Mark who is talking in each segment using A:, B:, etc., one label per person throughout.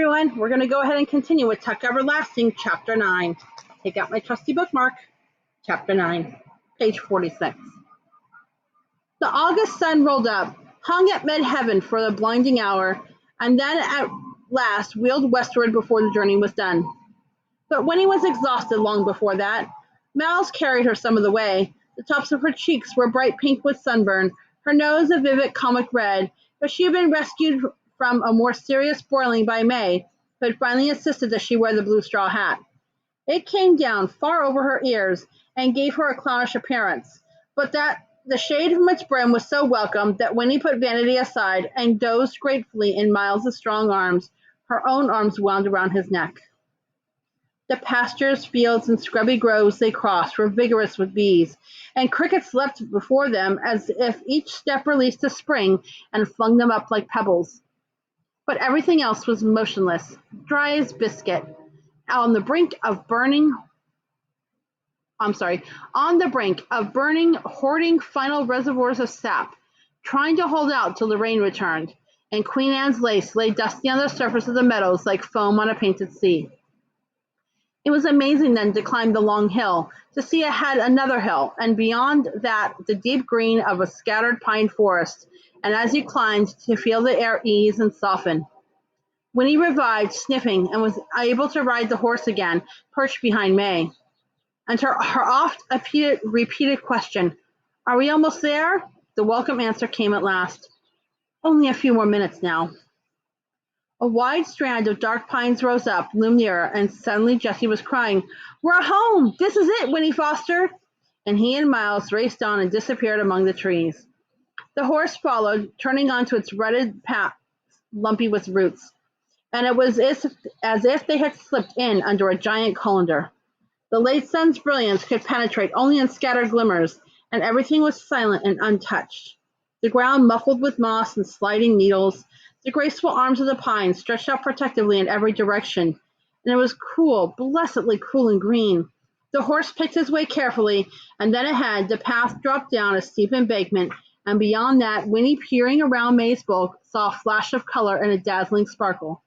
A: everyone. We're going to go ahead and continue with Tuck Everlasting, Chapter 9. Take out my trusty bookmark. Chapter 9, page 46. The August sun rolled up, hung at mid-heaven for the blinding hour, and then at last wheeled westward before the journey was done. But Winnie was exhausted long before that. Miles carried her some of the way. The tops of her cheeks were bright pink with sunburn, her nose a vivid comic red, but she had been rescued from a more serious broiling by May, who had finally insisted that she wear the blue straw hat. It came down far over her ears and gave her a clownish appearance, but that the shade from its brim was so welcome that Winnie put vanity aside and dozed gratefully in Miles's strong arms, her own arms wound around his neck. The pastures, fields, and scrubby groves they crossed were vigorous with bees, and crickets leapt before them as if each step released a spring and flung them up like pebbles. But everything else was motionless, dry as biscuit, on the brink of burning, hoarding final reservoirs of sap, trying to hold out till the rain returned, and Queen Anne's lace lay dusty on the surface of the meadows like foam on a painted sea. It was amazing then to climb the long hill, to see ahead another hill, and beyond that the deep green of a scattered pine forest, and as you climbed, to feel the air ease and soften. Winnie revived, sniffing, and was able to ride the horse again, perched behind May. And her oft-repeated question, "Are we almost there?" The welcome answer came at last. "Only a few more minutes now." A wide strand of dark pines rose up, loomed nearer, and suddenly Jessie was crying, "We're home! This is it, Winnie Foster!" And he and Miles raced on and disappeared among the trees. The horse followed, turning onto its rutted path, lumpy with roots, and it was as if they had slipped in under a giant colander. The late sun's brilliance could penetrate only in scattered glimmers, and everything was silent and untouched. The ground muffled with moss and sliding needles, the graceful arms of the pines stretched out protectively in every direction, and it was cool, blessedly cool and green. The horse picked his way carefully, and then ahead the path dropped down a steep embankment, and beyond that, Winnie, peering around May's bulk, saw a flash of color and a dazzling sparkle.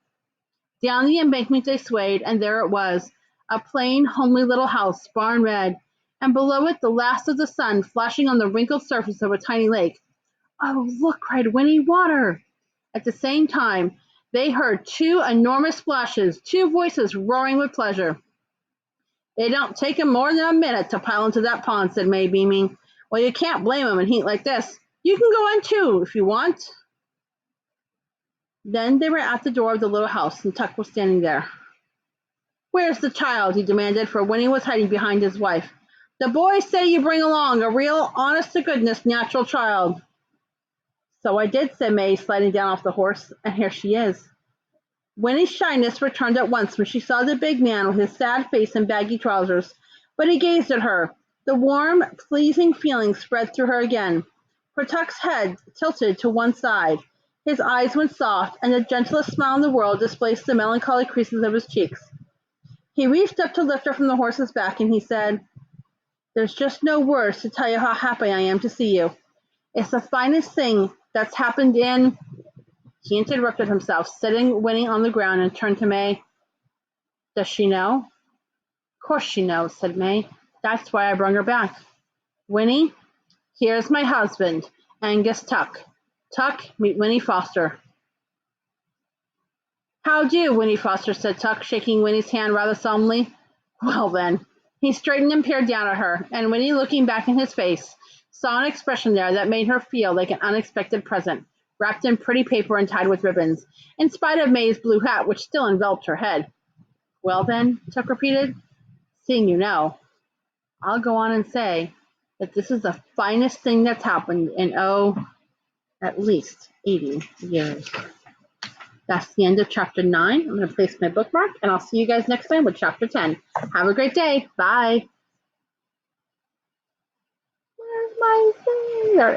A: Down the embankment they swayed, and there it was, a plain, homely little house, barn red, and below it the last of the sun flashing on the wrinkled surface of a tiny lake. "Oh, look!" cried Winnie. "Water!" At the same time, they heard two enormous splashes, two voices roaring with pleasure. "It don't take 'em more than a minute to pile into that pond," said May, beaming. "Well, you can't blame 'em in heat like this. You can go in too, if you want." Then they were at the door of the little house, and Tuck was standing there. "Where's the child?" he demanded, for Winnie was hiding behind his wife. "The boys say you bring along a real, honest-to-goodness natural child." "So I did," said May, sliding down off the horse, "and here she is." Winnie's shyness returned at once when she saw the big man with his sad face and baggy trousers, but he gazed at her. The warm, pleasing feeling spread through her again. For Tuck's head tilted to one side, his eyes went soft, and the gentlest smile in the world displaced the melancholy creases of his cheeks. He reached up to lift her from the horse's back, and he said, "There's just no words to tell you how happy I am to see you. It's the finest thing that's happened in—" He interrupted himself, sitting Winnie on the ground, and turned to May. "Does she know?" "Of course she knows," said May. "That's why I brung her back. Winnie, here's my husband, Angus Tuck. Tuck, meet Winnie Foster." "How do, Winnie Foster," said Tuck, shaking Winnie's hand rather solemnly. "Well, then." He straightened and peered down at her, and Winnie, looking back in his face, saw an expression there that made her feel like an unexpected present, wrapped in pretty paper and tied with ribbons, in spite of May's blue hat, which still enveloped her head. "Well, then," Tuck repeated, "seeing you know, I'll go on and say that this is the finest thing that's happened in, at least 80 years. That's the end of Chapter 9. I'm going to place my bookmark, and I'll see you guys next time with Chapter 10. Have a great day. Bye. Where's my thing? There it is.